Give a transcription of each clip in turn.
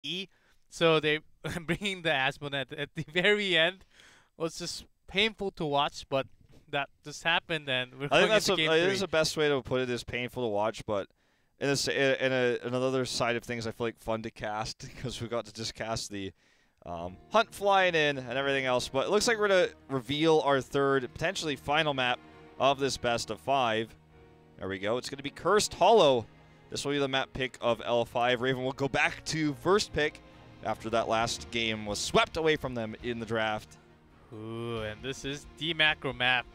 E. So they bringing the Asmon at the very end was just painful to watch, but that just happened, and we're I think going that's into a, game it is three. the best way to put it. Is painful to watch, but another side of things, I feel like fun to cast because we got to just cast the hunt flying in and everything else. But it looks like we're gonna reveal our third, potentially final map of this best of 5. There we go. It's gonna be Cursed Hollow. This will be the map pick of L5. Raven will go back to first pick after that last game was swept away from them in the draft. Ooh, and this is the macro map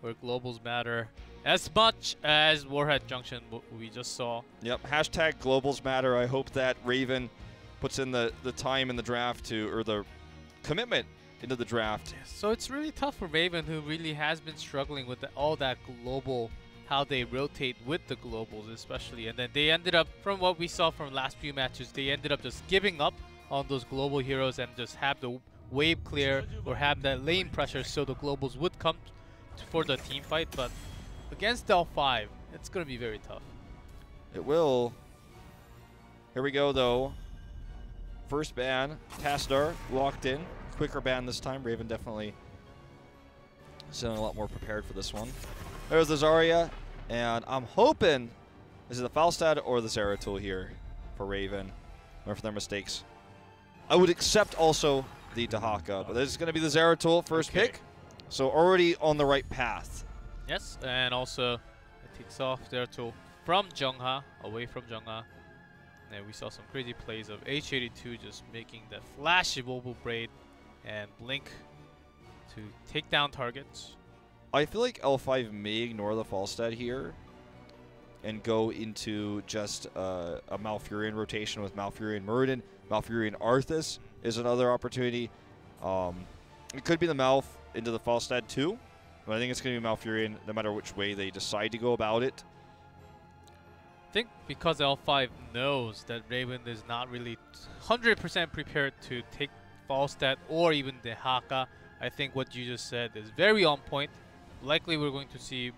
where globals matter as much as Warhead Junction, what we just saw. Yep, hashtag globals matter. I hope that Raven puts in the time in the draft or the commitment into the draft. So it's really tough for Raven, who really has been struggling with all that global, how they rotate with the globals especially. And then they ended up, from what we saw from last few matches, they ended up just giving up on those global heroes and just have the wave clear or have that lane pressure so the globals would come for the team fight. But against L5, it's going to be very tough. It will. Here we go, though. First ban, Tastar locked in. Quicker ban this time. Raven definitely sounding a lot more prepared for this one. There's the Zarya, and I'm hoping is it the Falstad or the Zeratul here for Raven. Learn from their mistakes. I would accept also the Dahaka, but this is going to be the Zeratul first pick. So already on the right path. Yes, and also it takes off Zeratul from Jungha, away from Jungha. And we saw some crazy plays of H82 just making that flashy Mobile Braid and Blink to take down targets. I feel like L5 may ignore the Falstad here and go into just a Malfurion rotation with Malfurion Muradin. Malfurion Arthas is another opportunity. It could be the Malf into the Falstad too, but I think it's going to be Malfurion no matter which way they decide to go about it. I think because L5 knows that Raven is not really 100% prepared to take Falstad or even the Haka, I think what you just said is very on point. Likely we're going to see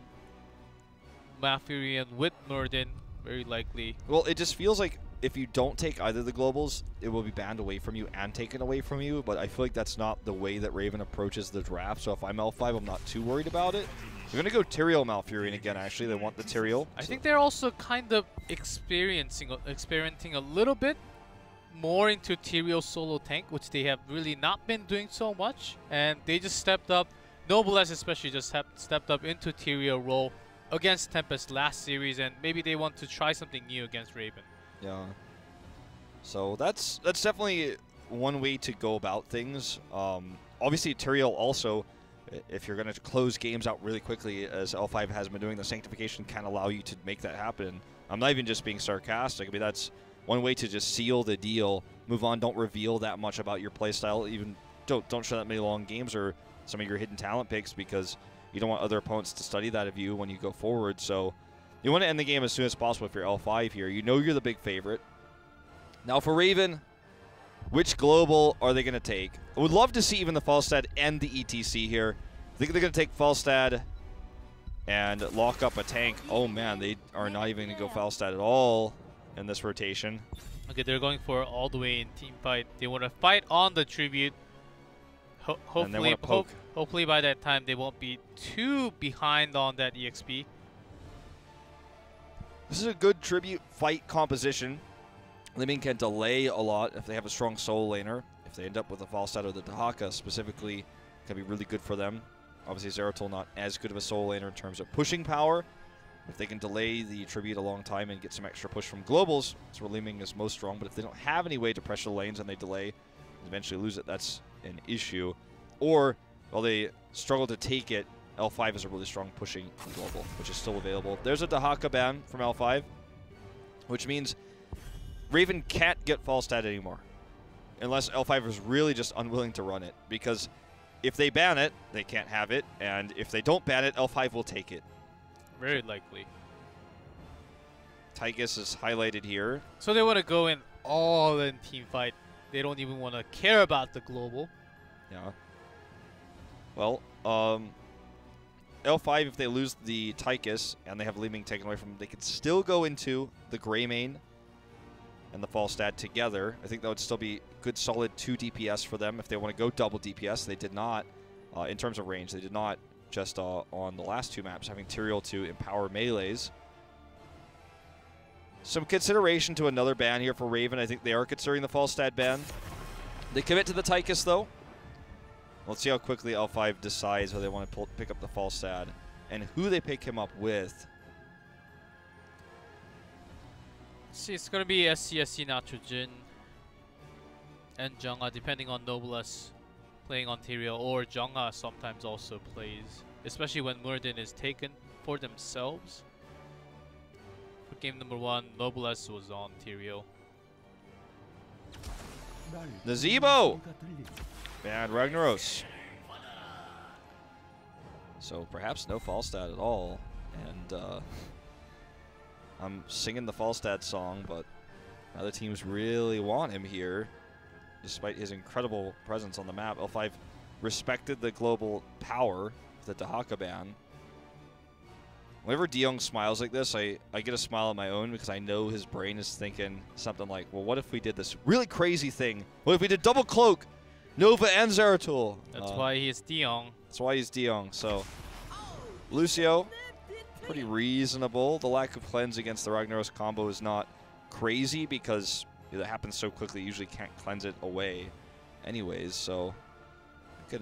Malfurion with Muradin, very likely. Well, it just feels like if you don't take either of the globals, it will be banned away from you and taken away from you, but I feel like that's not the way that Raven approaches the draft, so if I'm L5, I'm not too worried about it. They're going to go Tyrael Malfurion again, actually. They want the Tyrael. I think they're also kind of experimenting a little bit more into Tyrael solo tank, which they have really not been doing so much, and they just stepped up. Noblesse especially just stepped up into Tyrael role against Tempest last series, and maybe they want to try something new against Raven. Yeah. So that's definitely one way to go about things. Obviously, Tyrael also, if you're going to close games out really quickly, as L5 has been doing, the Sanctification can allow you to make that happen. I'm not even just being sarcastic. I mean, that's one way to just seal the deal, move on, don't reveal that much about your playstyle, even don't show that many long games or some of your hidden talent picks because you don't want other opponents to study that of you when you go forward. So you want to end the game as soon as possible if you're L5 here. You know you're the big favorite. Now for Raven, which global are they going to take? I would love to see even the Falstad and the ETC here. I think they're going to take Falstad and lock up a tank. Oh man, they are not even going to go Falstad at all in this rotation. Okay, they're going for all the way in team fight. They want to fight on the tribute. Hopefully by that time they won't be too behind on that EXP. This is a good tribute fight composition. Liming can delay a lot if they have a strong solo laner. If they end up with a Falstad or the Dahaka specifically, it can be really good for them. Obviously Zeratul not as good of a solo laner in terms of pushing power. If they can delay the tribute a long time and get some extra push from globals, that's where Liming is most strong. But if they don't have any way to pressure lanes and they delay and eventually lose it, that's an issue. Or, while they struggle to take it, L5 is a really strong pushing global, which is still available. There's a Dahaka ban from L5, which means Raven can't get Falstad anymore, unless L5 is really just unwilling to run it. Because if they ban it, they can't have it, and if they don't ban it, L5 will take it. Very likely. Tygus is highlighted here. So they want to go in all in team fight. They don't even want to care about the global. Yeah. Well, L5, if they lose the Tychus and they have Liming taken away from them, they can still go into the Greymane and the Falstad together. I think that would still be good solid 2 DPS for them if they want to go double DPS. They did not, in terms of range, they did not just on the last 2 maps, having Tyrael to empower melees. Some consideration to another ban here for Raven. I think they are considering the Falstad ban. They commit to the Tychus though. Let's see how quickly L5 decides whether they want to pick up the Falstad and who they pick him up with. See, it's going to be SCSC Nitrogen and Jungha, depending on Noblesse playing on Tyrael, or Jungha sometimes also plays, especially when Muradin is taken for themselves. For game number 1, Noblesse was on Tyrael. Nazebo! And Ragnaros. So perhaps no Falstad at all. And I'm singing the Falstad song, but other teams really want him here, despite his incredible presence on the map. L5 respected the global power of the Dahaka ban. Whenever DeYoung smiles like this, I get a smile of my own because I know his brain is thinking something like, well, what if we did this really crazy thing? What if we did double cloak, Nova and Zeratul? That's why he's DeYoung. That's why he's DeYoung. So, Lucio, pretty reasonable. The lack of cleanse against the Ragnaros combo is not crazy because it happens so quickly. You usually can't cleanse it away anyways. So, I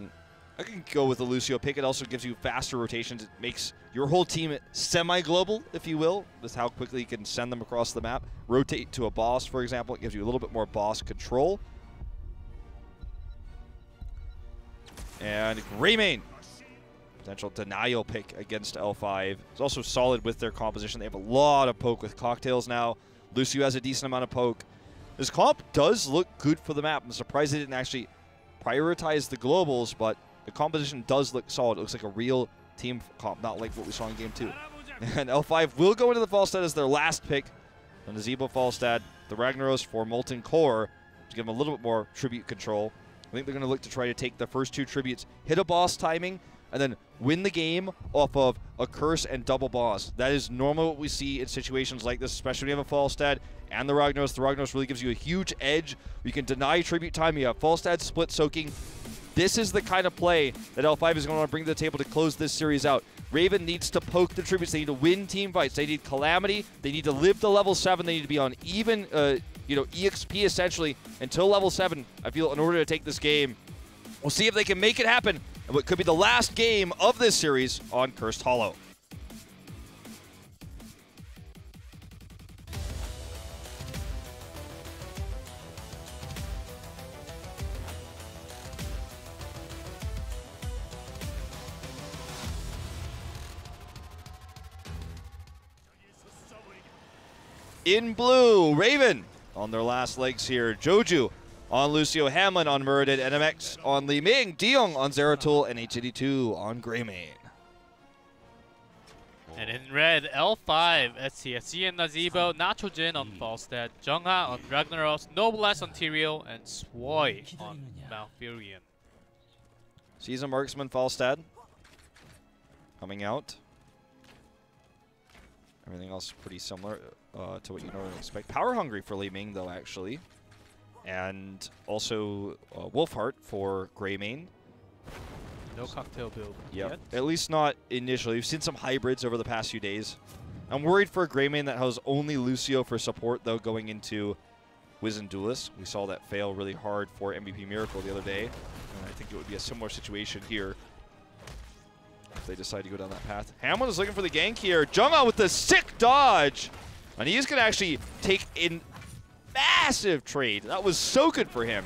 can go with the Lucio pick. It also gives you faster rotations. It makes your whole team semi-global, if you will, with how quickly you can send them across the map. Rotate to a boss, for example. It gives you a little bit more boss control. And Greymane, potential denial pick against L5. It's also solid with their composition. They have a lot of poke with cocktails now. Lucio has a decent amount of poke. This comp does look good for the map. I'm surprised they didn't actually prioritize the globals, but the composition does look solid. It looks like a real team comp, not like what we saw in Game 2. And L5 will go into the Falstad as their last pick. And the Zebo Falstad, the Ragnaros for Molten Core, to give them a little bit more tribute control. I think they're going to look to try to take the first 2 tributes, hit a boss timing, and then win the game off of a curse and double boss. That is normally what we see in situations like this, especially when you have a Falstad and the Ragnaros. The Ragnaros really gives you a huge edge. You can deny tribute time. You have Falstad split soaking. This is the kind of play that L5 is going to want to bring to the table to close this series out. Raven needs to poke the tributes. They need to win team fights. They need Calamity. They need to live to level 7. They need to be on even, EXP essentially until level 7, I feel, in order to take this game. We'll see if they can make it happen in what could be the last game of this series on Cursed Hollow. In blue, Raven on their last legs here. Joju on Lucio, Hamlin on Muradin, NMX on Li Ming, DeYoung on Zeratul, and HGC on Greymane. And in red, L5, SCSC and Nazebo, Nitrogen on Falstad, Jungha on Ragnaros, Noblesse on Tyrael, and Swoy on Malfurion. Season Marksman Falstad coming out. Everything else pretty similar to what you normally expect. Power hungry for Li Ming, though, actually. And also Wolfheart for Greymane. No cocktail build yet. At least not initially. We've seen some hybrids over the past few days. I'm worried for Greymane that has only Lucio for support, though, going into Wizened Duelist. We saw that fail really hard for MVP Miracle the other day. And I think it would be a similar situation here if they decide to go down that path. Hamlin is looking for the gank here. Jungha with the sick dodge. And he's going to actually take in massive trade. That was so good for him.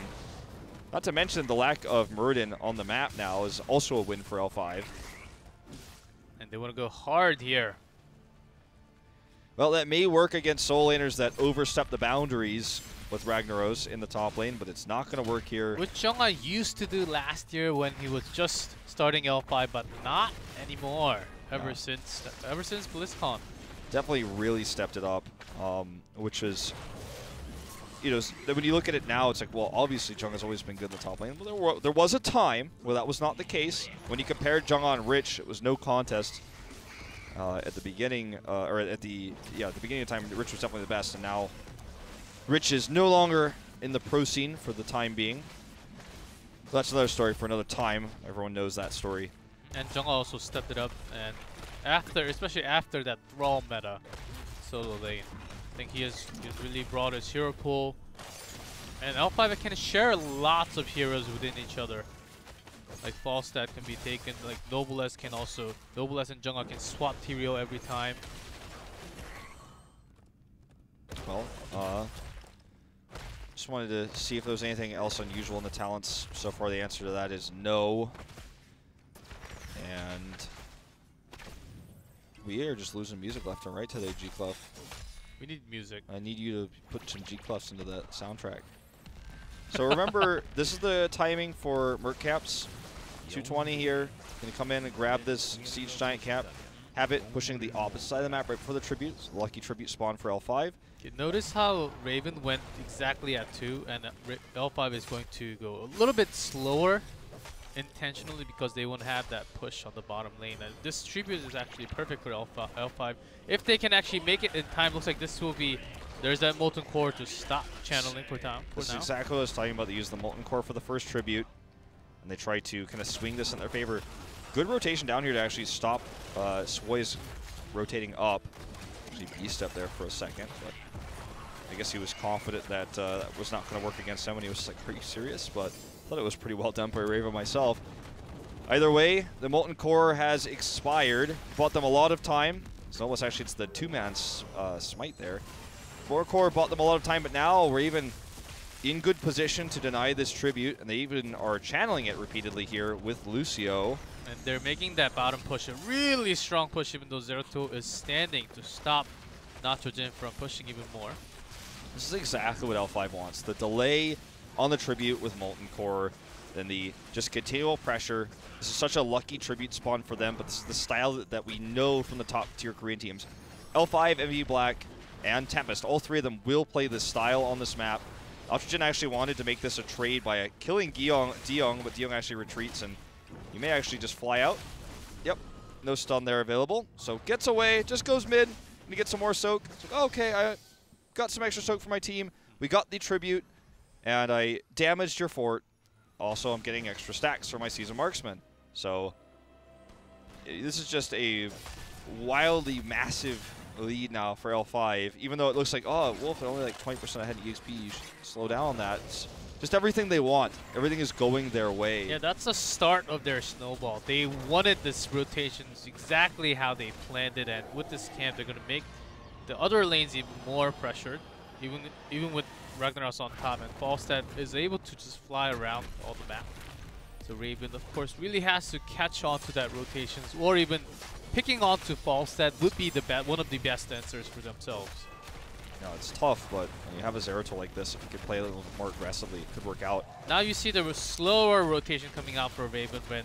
Not to mention the lack of Muradin on the map now is also a win for L5. And they want to go hard here. Well, that may work against soul laners that overstep the boundaries with Ragnaros in the top lane, but it's not going to work here. Which Jungha used to do last year when he was just starting L5, but not anymore. Ever since BlizzCon. Definitely really stepped it up, which is, you know, when you look at it now, it's like, well, obviously Jungha's always been good in the top lane. Well, there was a time where that was not the case. When you compared Jungha and Rich, it was no contest at the beginning, or at the beginning of time, Rich was definitely the best, and now Rich is no longer in the pro scene for the time being. That's another story for another time. Everyone knows that story. And Jungha also stepped it up, and after, especially after that Thrall meta solo lane, I think he's really brought his hero pool. And L5 can share lots of heroes within each other. Like Falstad can be taken, like Noblesse can also, Noblesse and Jungha can swap Tyrael every time. Well, just wanted to see if there was anything else unusual in the talents. So far the answer to that is no. And we are just losing music left and right today, G-Clef. We need music. I need you to put some G-Clefs into that soundtrack. So remember, this is the timing for Merc Caps. 220 here. Gonna come in and grab this Siege Giant cap. Have it pushing the opposite side of the map right before the tribute. It's a lucky tribute spawn for L5. Okay, notice how Raven went exactly at 2, and L5 is going to go a little bit slower intentionally because they won't have that push on the bottom lane. And this tribute is actually perfect for L5. If they can actually make it in time, looks like this will be, there's that Molten Core to stop channeling for now. This is exactly what I was talking about. They use the Molten Core for the first tribute, and they try to kind of swing this in their favor. Good rotation down here to actually stop Swoy's rotating up. Actually beast up there for a second, but I guess he was confident that that was not going to work against him, and he was like, are you serious? But I thought it was pretty well done by Raven myself. Either way, the Molten Core has expired. Bought them a lot of time. So almost actually it's the two-man smite there. 4 Core bought them a lot of time, but now Raven in good position to deny this tribute, and they even are channeling it repeatedly here with Lucio. And they're making that bottom push a really strong push, even though Zeratul is standing to stop Nitrogen from pushing even more. This is exactly what L5 wants. The delay on the tribute with Molten Core, then the just continual pressure. This is such a lucky tribute spawn for them, but this is the style that we know from the top tier Korean teams. L5, MV Black, and Tempest, all three of them will play this style on this map. Nitrogen actually wanted to make this a trade by killing De Jong, but De Jong actually retreats, and you may actually just fly out. Yep, no stun there available. So gets away, just goes mid, and he gets some more soak. It's like, okay, I got some extra soak for my team. We got the tribute, and I damaged your fort. Also, I'm getting extra stacks for my Season Marksman. So this is just a wildly massive lead now for L5. Even though it looks like, oh, Wolf, they're only like 20% ahead in EXP. You should slow down on that. It's just everything they want. Everything is going their way. Yeah, that's the start of their snowball. They wanted this rotations exactly how they planned it, and with this camp, they're going to make the other lanes even more pressured, even with Ragnaros on top, and Falstad is able to just fly around all the map. So Raven, of course, really has to catch on to that rotations, or even picking on to Falstad would be the one of the best answers for themselves. No, it's tough, but when you have a Zeratul like this, if you could play a little more aggressively, it could work out. Now you see the slower rotation coming out for Raven when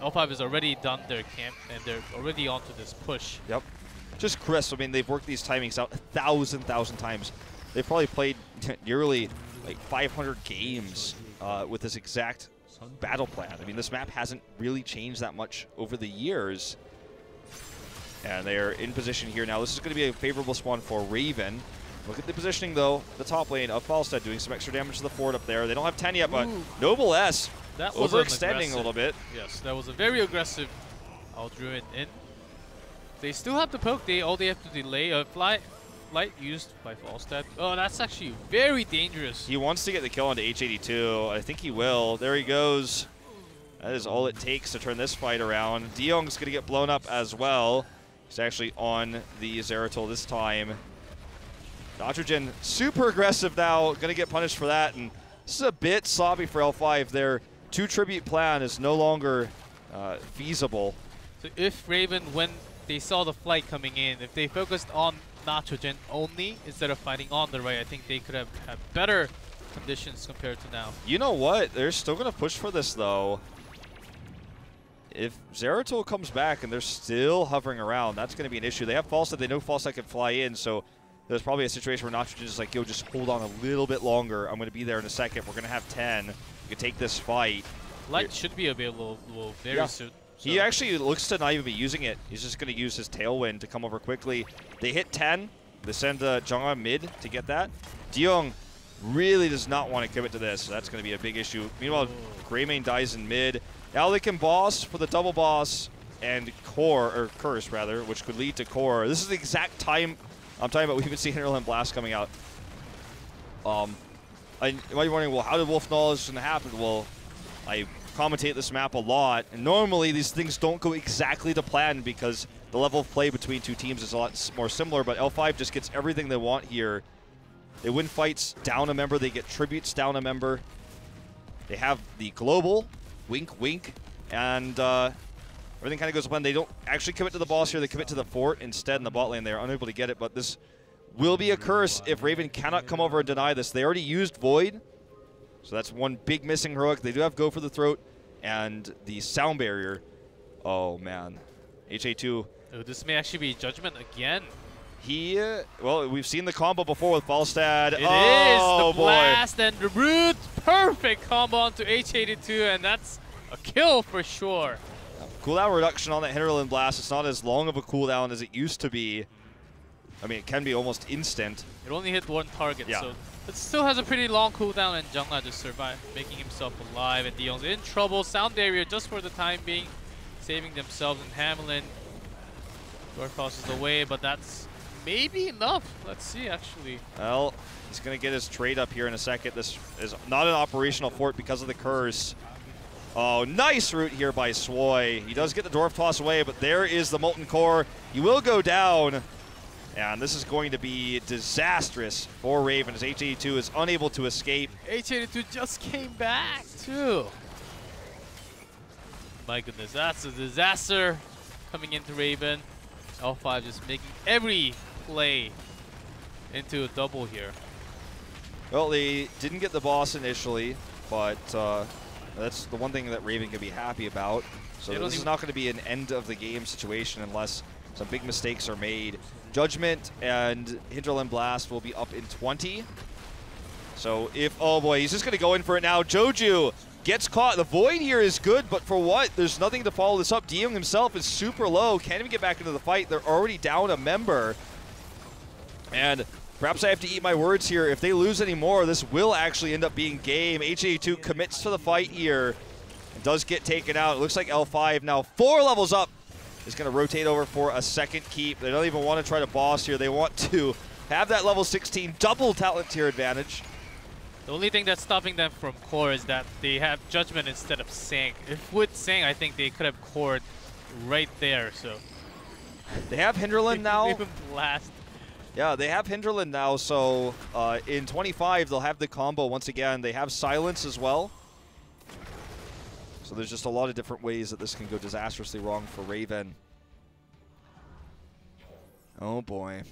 L5 has already done their camp and they're already onto this push. Yep. Just crisp. I mean, they've worked these timings out 1,000 times. They've probably played nearly like 500 games with this exact battle plan. I mean, this map hasn't really changed that much over the years. And they're in position here now. This is going to be a favorable spawn for Raven. Look at the positioning, though. The top lane of Falstad doing some extra damage to the fort up there. They don't have 10 yet, but Noblesse overextending a little bit. Yes, that was a very aggressive Aldruin in. They still have the poke. All they have to delay a light used by Falstad. Oh, that's actually very dangerous. He wants to get the kill onto H82. I think he will. There he goes. That is all it takes to turn this fight around. De Jong's going to get blown up as well. He's actually on the Zeratul this time. Nitrogen super aggressive now, going to get punished for that, and this is a bit sloppy for L5. Their 2 tribute plan is no longer feasible. So if Raven, when they saw the flight coming in, if they focused on Nitrogen only instead of fighting on the right, I think they could have had better conditions compared to now. You know what? They're still going to push for this, though. If Zeratul comes back and they're still hovering around, that's going to be an issue. They have Falstad. They know Falstad can fly in, so there's probably a situation where Nitrogen is like, yo, just hold on a little bit longer. I'm going to be there in a second. We're going to have 10. We can take this fight. Light should be available very soon. So. He actually looks to not even be using it. He's just going to use his Tailwind to come over quickly. They hit 10. They send Jungha mid to get that. De Jong really does not want to commit to this. So that's going to be a big issue. Meanwhile, Greymane dies in mid. Now they can boss for the double boss and core, or curse rather, which could lead to core. This is the exact time I'm talking about. We even see Hinterland Blast coming out. You might be wondering, well, how did Wolf Knowledge going to happen? Well, I commentate this map a lot, and normally these things don't go exactly to plan because the level of play between two teams is a lot more similar, but L5 just gets everything they want here. They win fights down a member, they get tributes down a member. They have the global, wink, wink, and everything kind of goes to plan. They don't actually commit to the boss here, they commit to the fort instead in the bot lane. They're unable to get it, but this will be a curse if Raven cannot come over and deny this. They already used Void, so that's one big missing heroic. They do have Go for the Throat and the Sound Barrier. Oh, man. HA2. Oh, this may actually be Judgment again. Well, we've seen the combo before with Falstad. It is the blast and the root. Perfect combo onto H82, and that's a kill for sure. Cooldown reduction on that Hinterland Blast. It's not as long of a cooldown as it used to be. I mean, it can be almost instant. It only hit one target, yeah. So it still has a pretty long cooldown, and Jungla just survived, making himself alive. And Dion's in trouble. Sound Barrier just for the time being, saving themselves. And Hamelin Dwarf crosses away, but that's maybe enough. Let's see, actually. Well, he's going to get his trade up here in a second. This is not an operational fort because of the curse. Oh, nice route here by Swoy. He does get the Dwarf toss away, but there is the Molten Core. He will go down. And this is going to be disastrous for Raven as H82 is unable to escape. H82 just came back, too. My goodness, that's a disaster coming into Raven. L5 just making every play into a double here. Well, they didn't get the boss initially, but that's the one thing that Raven can be happy about. So this is not going to be an end of the game situation unless some big mistakes are made. Judgment and Hinterland Blast will be up in 20. So if, oh boy, he's just going to go in for it now. Joju gets caught. The Void here is good, but for what? There's nothing to follow this up. Diyoung himself is super low. Can't even get back into the fight. They're already down a member. And perhaps I have to eat my words here. If they lose any more, this will actually end up being game. H82 commits to the fight here and does get taken out. It looks like L5 now 4 levels up is going to rotate over for a second keep. They don't even want to try to boss here. They want to have that level 16 double talent tier advantage. The only thing that's stopping them from core is that they have Judgment instead of Sang. If with Sang, I think they could have cored right there. So they have Hinterland now. Even blast. Yeah, they have Hinterland now. So in 25, they'll have the combo once again. They have Silence as well. So there's just a lot of different ways that this can go disastrously wrong for Raven. Oh boy.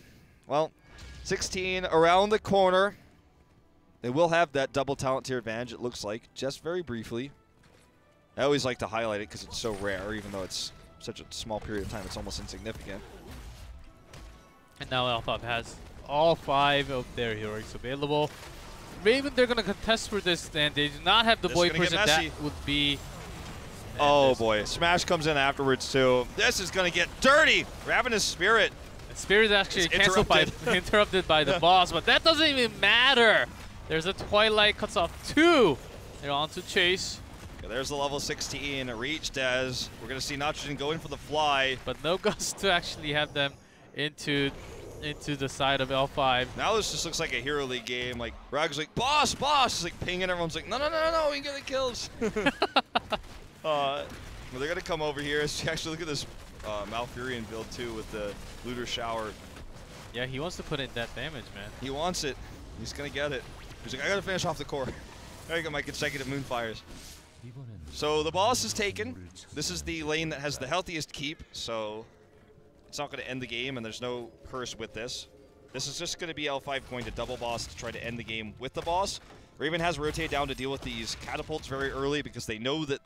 Well, 16 around the corner. They will have that double talent tier advantage, it looks like, just very briefly. I always like to highlight it because it's so rare, even though it's such a small period of time, it's almost insignificant. And now L5 has all 5 of their heroics available. Raven, they're going to contest for this, and they do not have the boy person. That would be... Oh boy, Smash comes in afterwards too. This is going to get dirty. Ravenous Spirit. And Spirit is actually interrupted by the boss, but that doesn't even matter. There's a Twilight, cuts off 2. They're on to chase. Okay, there's the level 16 reached as we're going to see Nitrogen go in for the fly. But no gust to actually have them into the side of L5. Now this just looks like a Hero League game. Like, Rag's like, boss, boss! He's like pinging, everyone's like, no, no, no, no, we can get the kills. Well, they're going to come over here. Actually, look at this Malfurion build, too, with the Looter Shower. Yeah, he wants to put in that damage, man. He wants it. He's going to get it. He's like, I got to finish off the core. There you go, my consecutive Moonfires. So the boss is taken. This is the lane that has the healthiest keep, so it's not going to end the game, and there's no curse with this. This is just going to be L5 going to double boss to try to end the game with the boss. Raven has rotated down to deal with these catapults very early because they know that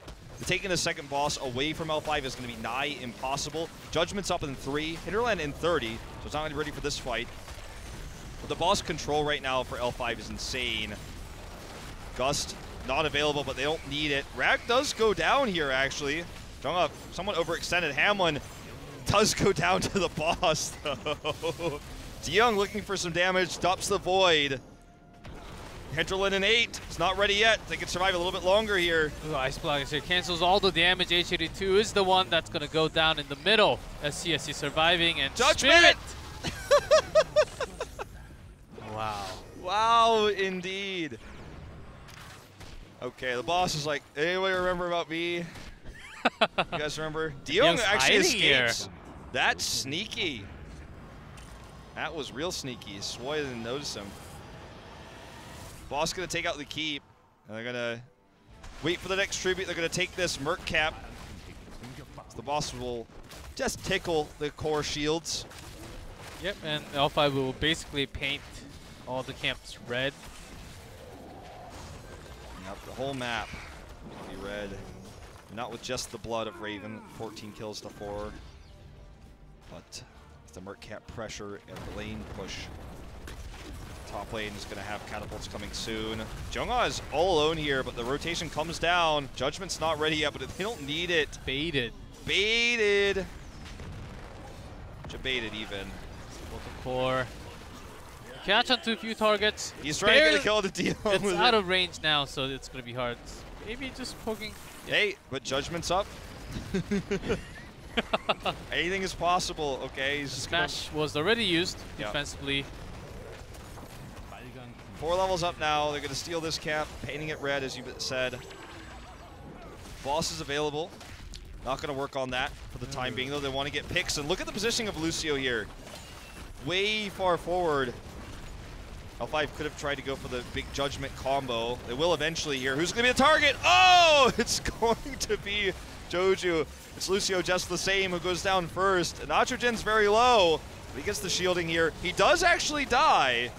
taking the second boss away from L5 is going to be nigh impossible. Judgment's up in 3, Hinterland in 30, so it's not going to be ready for this fight. But the boss control right now for L5 is insane. Gust, not available, but they don't need it. Rag does go down here, actually. Jungla, somewhat overextended. Hamlin does go down to the boss, though. Diyoung looking for some damage, stops the Void. Hinterland in 8. It's not ready yet. They can survive a little bit longer here. Ooh, Ice Block here cancels all the damage. H82 is the one that's going to go down in the middle. SCSC surviving and Judgment! Wow. Wow, indeed. Okay, the boss is like, anybody remember about me? You guys remember? Dion actually escapes. Here. That's sneaky. That was real sneaky. Swoy didn't notice him. Boss gonna take out the keep, and they're gonna wait for the next tribute. They're gonna take this Merc Cap. So the boss will just tickle the core shields. Yep, and L5 will basically paint all the camps red. Yep, the whole map will be red. Not with just the blood of Raven, 14 kills to 4. But with the Merc Cap pressure and the lane push, top lane is going to have catapults coming soon. Jungha is all alone here, but the rotation comes down. Judgment's not ready yet, but they don't need it. Baited. Baited. Baited even. Core. Catch onto a few targets. He's trying to get a kill to deal It's with out of range now, so it's going to be hard. Maybe just poking. Yeah. Hey, but Judgment's up. Anything is possible, okay? He's Smash was already used defensively. 4 levels up now. They're going to steal this cap, painting it red, as you said. Boss is available. Not going to work on that for the time being, though. They want to get picks. And look at the positioning of Lucio here. Way far forward. L5 could have tried to go for the big Judgment combo. They will eventually here. Who's going to be the target? Oh, it's going to be Joju. It's Lucio just the same who goes down first. And Nitrogen's very low, but he gets the shielding here. He does actually die,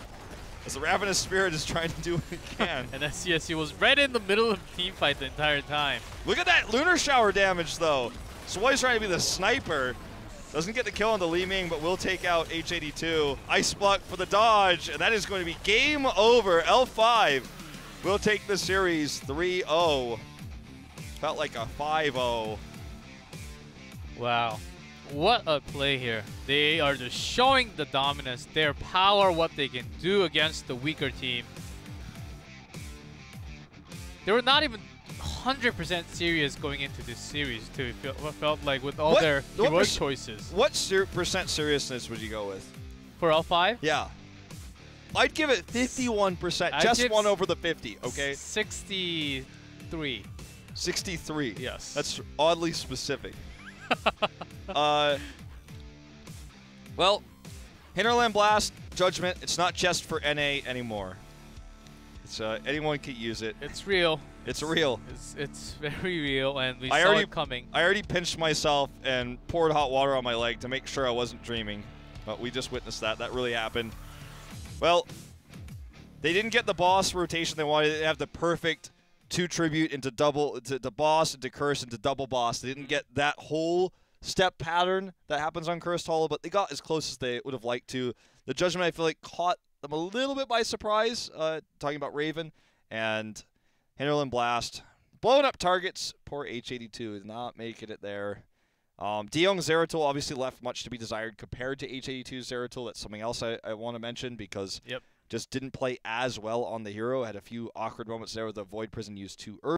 as the Ravenous Spirit is trying to do what it can. And SCSU was right in the middle of the team fight the entire time. Look at that Lunar Shower damage, though. Swoy's trying to be the sniper. Doesn't get the kill on the Li Ming, but will take out H82. Ice Block for the dodge, and that is going to be game over. L5 will take the series 3-0. Felt like a 5-0. Wow. What a play here. They are just showing the dominance, their power, what they can do against the weaker team. They were not even 100% serious going into this series, too. It felt like with all their heroic choices. What percent seriousness would you go with? For L5? Yeah. I'd give it 51%. Just one over the 50, okay? 63. 63. Yes. That's oddly specific. Well, Hinterland Blast, Judgment, it's not just for NA anymore. It's anyone can use it. It's real. It's real. It's very real, and we saw it coming. I already pinched myself and poured hot water on my leg to make sure I wasn't dreaming. But we just witnessed that. That really happened. Well, they didn't get the boss rotation they wanted. They have the perfect 2 tribute into double, to boss, into curse, into double boss. They didn't get that whole step pattern that happens on Cursed Hollow, but they got as close as they would have liked to. The Judgment, I feel like, caught them a little bit by surprise, talking about Raven, and Hinterland Blast. Blowing up targets. Poor H82 is not making it there. Diyoung Zeratul obviously left much to be desired compared to H82's Zeratul. That's something else I want to mention, because just didn't play as well on the hero. Had a few awkward moments there with the Void Prison used too early.